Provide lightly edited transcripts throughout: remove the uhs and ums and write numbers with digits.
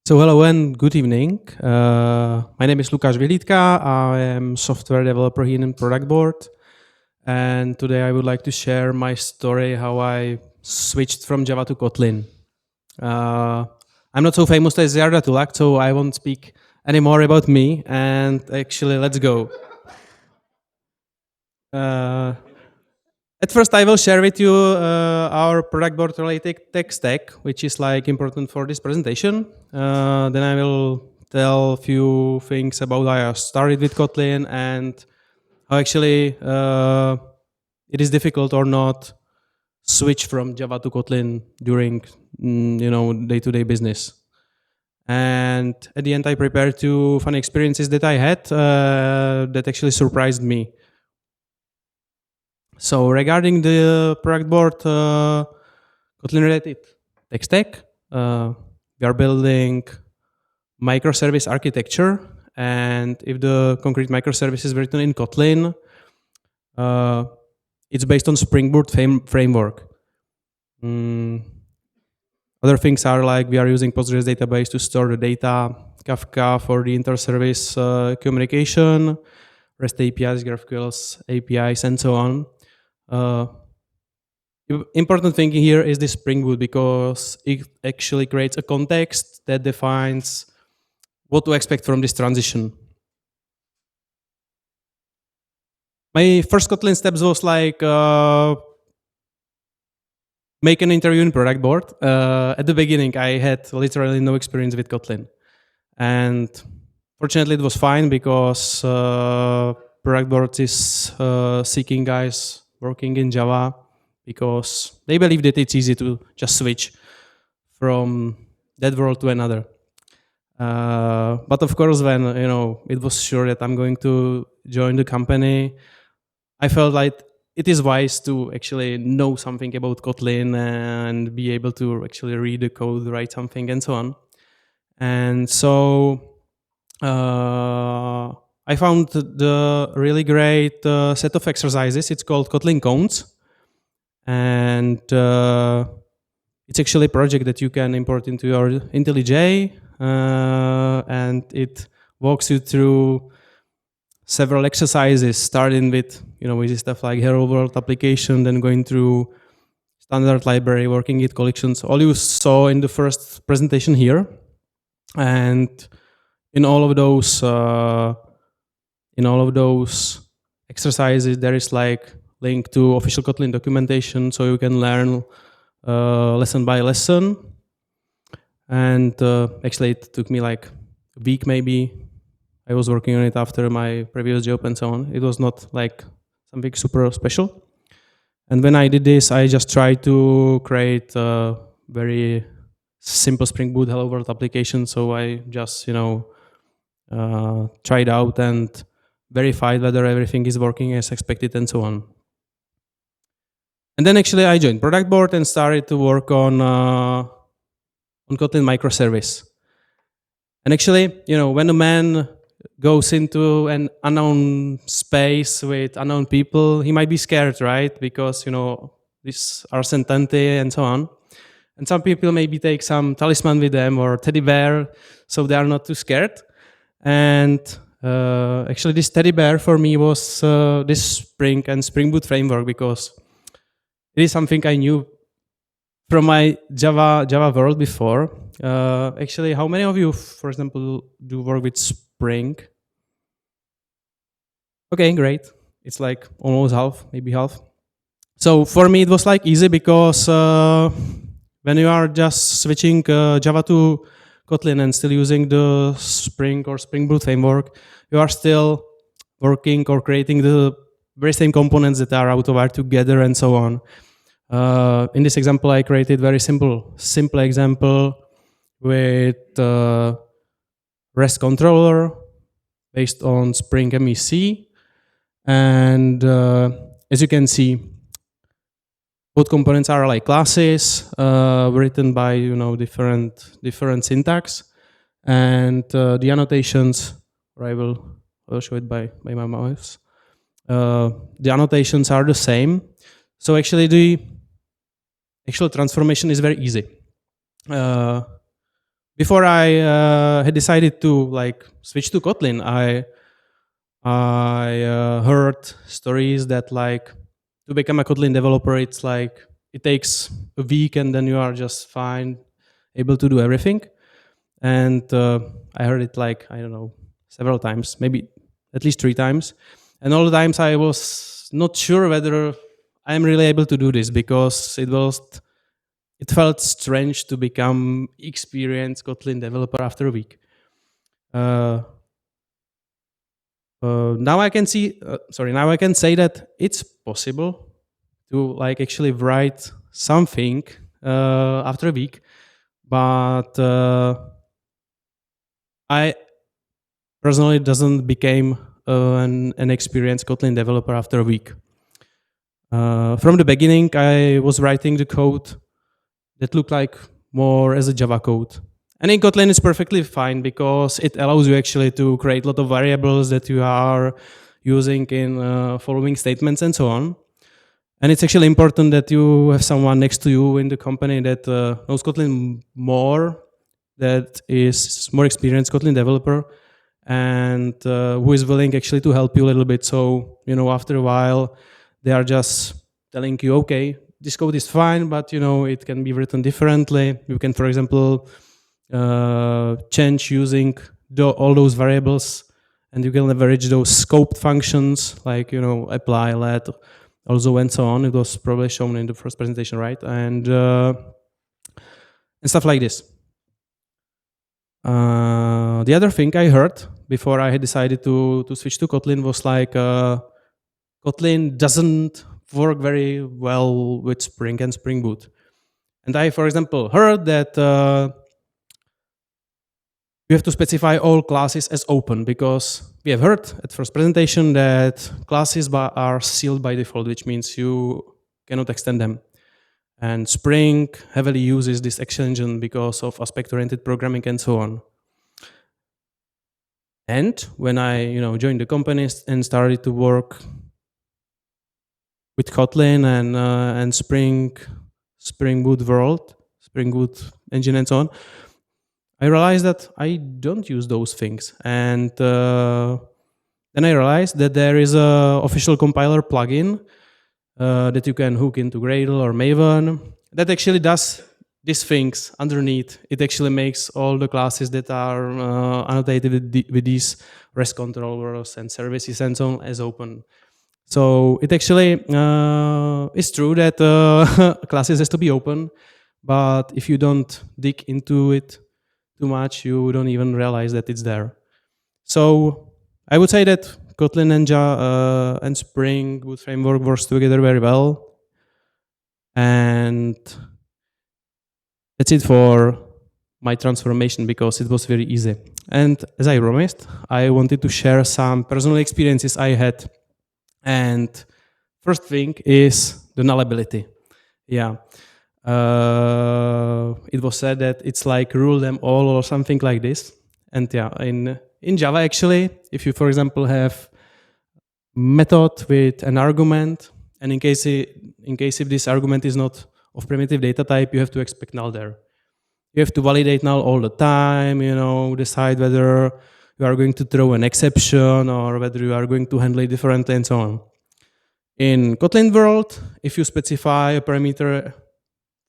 So hello and good evening. My name is Lukáš Vyhlídka. I am software developer here in Productboard. And today I would like to share my story how I switched from Java to Kotlin. I'm not so famous as Jarda Tulak, so I won't speak anymore about me. And actually, let's go. At first, I will share with you our Productboard related tech stack, which is like important for this presentation. Then I will tell a few things about how I started with Kotlin and how actually it is difficult or not switch from Java to Kotlin during day-to-day business. And at the end, I prepared two funny experiences that I had that actually surprised me. So regarding the Productboard Kotlin-related tech stack, we are building microservice architecture, and if the concrete microservice is written in Kotlin, it's based on Spring Boot framework. Other things are like we are using Postgres database to store the data, Kafka for the inter-service communication, REST APIs, GraphQL's APIs, and so on. Important thing here is this Spring Boot because it actually creates a context that defines what to expect from this transition. My first Kotlin steps was like make an interview in Productboard. At the beginning, I had literally no experience with Kotlin. And fortunately, it was fine because Productboard is seeking guys working in Java because they believe that it's easy to just switch from that world to another. But of course, when it was sure that I'm going to join the company, I felt like it is wise to actually know something about Kotlin and be able to actually read the code, write something, and so on. And so I found the really great set of exercises. It's called Kotlin Cones. And it's actually a project that you can import into your IntelliJ. And it walks you through several exercises, starting with easy stuff like Hello World application, then going through standard library, working with collections. All you saw in the first presentation here. And in all of those exercises, there is like link to official Kotlin documentation, so you can learn lesson by lesson. And actually, it took me like a week maybe. I was working on it after my previous job and so on. It was not like something super special. And when I did this, I just tried to create a very simple Spring Boot Hello World application. So I just tried out and verified whether everything is working as expected and so on. And then actually I joined Productboard and started to work on Kotlin microservice. And actually, when a man goes into an unknown space with unknown people, he might be scared, right? Because, these are sententi and so on. And some people maybe take some talisman with them or teddy bear, so they are not too scared. And actually, this teddy bear for me was this Spring and Spring Boot framework because it is something I knew from my Java world before. Actually, how many of you, for example, do work with Spring? Okay, great. It's like almost half, maybe half. So for me, it was like easy because when you are just switching Java to Kotlin and still using the Spring or Spring Boot framework, you are still working or creating the very same components that are out-of-wire together and so on. In this example, I created very simple example with REST controller based on Spring MEC. And as you can see, both components are like classes written by different syntax, and the annotations, or I will show it by my mouse. The annotations are the same. So actually, the actual transformation is very easy. before I had decided to switch to Kotlin, I heard stories that to become a Kotlin developer, it's it takes a week and then you are just fine, able to do everything. And I heard it I don't know, several times, maybe at least 3 times. And all the times I was not sure whether I'm really able to do this, because it felt strange to become experienced Kotlin developer after a week. Now I can say that it's possible to actually write something after a week, but I personally doesn't became an experienced Kotlin developer after a week. From the beginning, I was writing the code that looked more as a Java code. And in Kotlin, it's perfectly fine because it allows you actually to create a lot of variables that you are using in following statements and so on. And it's actually important that you have someone next to you in the company that knows Kotlin more, that is more experienced Kotlin developer, and who is willing actually to help you a little bit. So, after a while, they are just telling you, okay, this code is fine, but it can be written differently. You can, for example, change using all those variables, and you can leverage those scoped functions apply, let, also, and so on. It was probably shown in the first presentation, right? And stuff like this. The other thing I heard before I had decided to switch to Kotlin was Kotlin doesn't work very well with Spring and Spring Boot. And I, for example, heard that you have to specify all classes as open, because we have heard at first presentation that classes are sealed by default, which means you cannot extend them. And Spring heavily uses this action engine because of aspect-oriented programming and so on. And when I joined the company and started to work with Kotlin and Spring Boot world, Spring Boot engine and so on, I realized that I don't use those things. And then I realized that there is a official compiler plugin that you can hook into Gradle or Maven that actually does these things underneath. It actually makes all the classes that are annotated with these REST controllers and services and so on as open. So it actually is true that classes has to be open, but if you don't dig into it too much, you don't even realize that it's there. So I would say that Kotlin and Java and Spring Boot framework works together very well. And that's it for my transformation, because it was very easy. And as I promised, I wanted to share some personal experiences I had. And first thing is the nullability. Yeah. It was said that it's rule them all or something like this. And yeah, in Java actually, if you, for example, have method with an argument, and in case if this argument is not of primitive data type, you have to expect null there. You have to validate null all the time, decide whether you are going to throw an exception or whether you are going to handle it differently and so on. In Kotlin world, if you specify a parameter,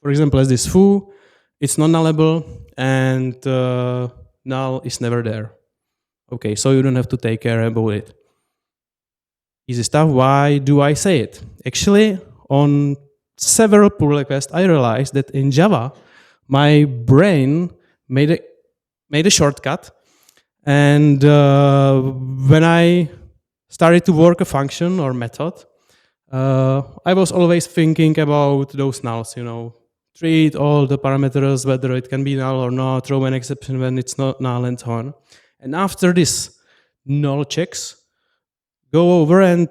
for example, as this foo, it's non-nullable, and null is never there. Okay, so you don't have to take care about it. Easy stuff. Why do I say it? Actually, on several pull requests, I realized that in Java, my brain made a shortcut, and when I started to work a function or method, I was always thinking about those nulls, treat all the parameters, whether it can be null or not, throw an exception when it's not null, and so on. And after this null checks, go over and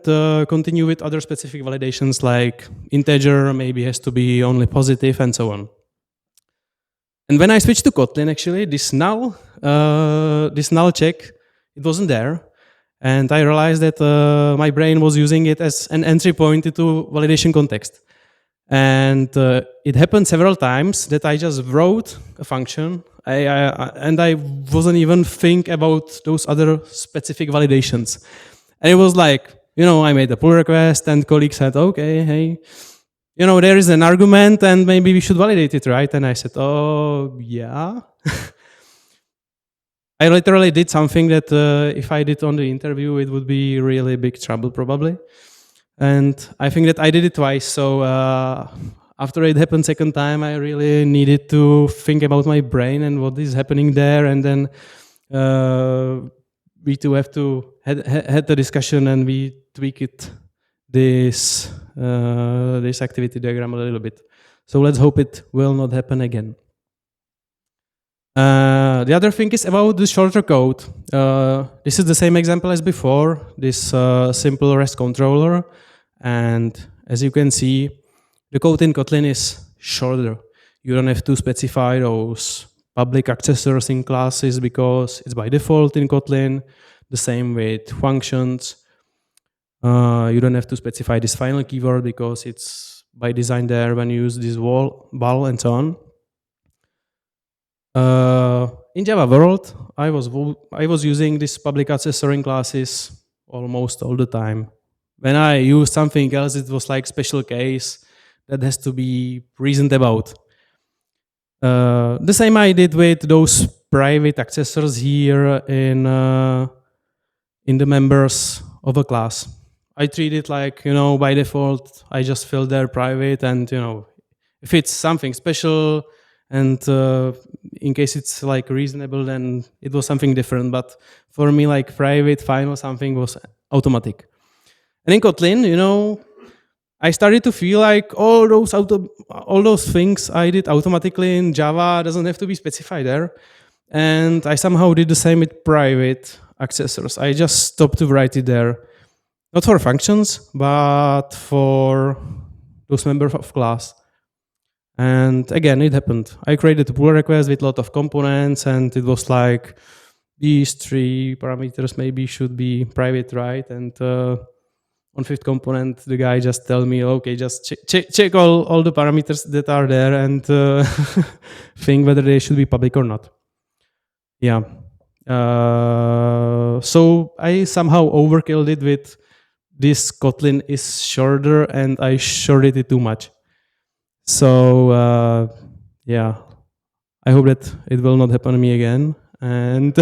continue with other specific validations like integer maybe has to be only positive and so on. And when I switched to Kotlin, actually, this null check, it wasn't there. And I realized that my brain was using it as an entry point into validation context. And it happened several times that I just wrote a function And I wasn't even think about those other specific validations. And it was like, I made a pull request and colleague said, okay, hey, there is an argument and maybe we should validate it, right? And I said, oh, yeah. I literally did something that if I did on the interview, it would be really big trouble probably. And I think that I did it twice. So after it happened second time, I really needed to think about my brain and what is happening there. And then we two have to had the discussion and we tweaked this activity diagram a little bit. So let's hope it will not happen again. The other thing is about the shorter code. This is the same example as before, this simple REST controller. And as you can see, the code in Kotlin is shorter. You don't have to specify those public accessors in classes because it's by default in Kotlin. The same with functions. You don't have to specify this final keyword because it's by design there when you use this val and so on. In Java world, I was using this public accessor in classes almost all the time. When I used something else, it was like special case that has to be reasoned about. The same I did with those private accessors here in the members of a class. I treat it like, by default, I just fill their private and, if it's something special and in case it's like reasonable, then it was something different. But for me, like private, final, something was automatic. And in Kotlin, I started to feel like all those things I did automatically in Java doesn't have to be specified there. And I somehow did the same with private accessors. I just stopped to write it there. Not for functions, but for those members of class. And again, it happened. I created a pull request with a lot of components, and it was like, these 3 parameters maybe should be private, right? And on 5th component, the guy just tell me, okay, just check all the parameters that are there and think whether they should be public or not. Yeah. So I somehow overkilled it with this Kotlin is shorter and I shorted it too much. So yeah, I hope that it will not happen to me again. And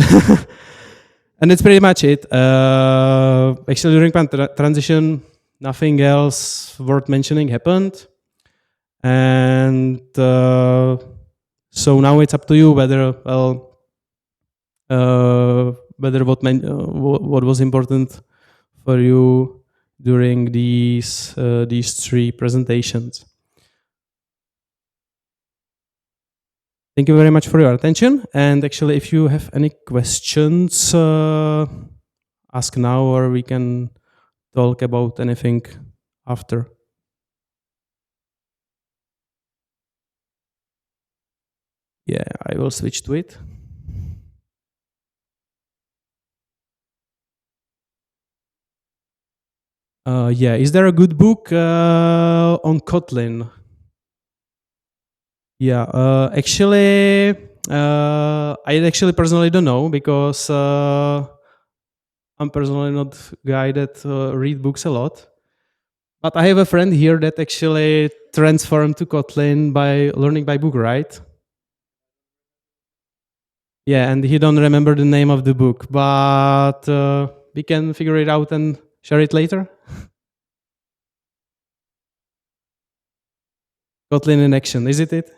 and that's pretty much it. Actually, during my transition, nothing else worth mentioning happened. And so now it's up to you whether, what was important for you during these 3 presentations. Thank you very much for your attention. And actually, if you have any questions, ask now, or we can talk about anything after. Yeah, I will switch to it. Yeah, is there a good book on Kotlin? Yeah, actually, I actually personally don't know because I'm personally not a guy that read books a lot. But I have a friend here that actually transformed to Kotlin by learning by book, right? Yeah, and he don't remember the name of the book, but we can figure it out and share it later. Kotlin in action, is it?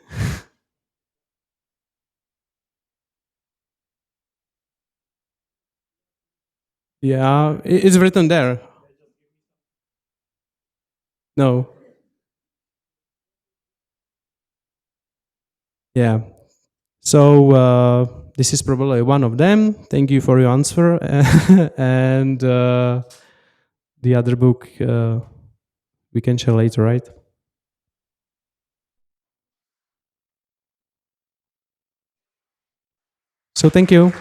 Yeah, it's written there. No. Yeah. So this is probably one of them. Thank you for your answer. And the other book we can share later, right? So thank you.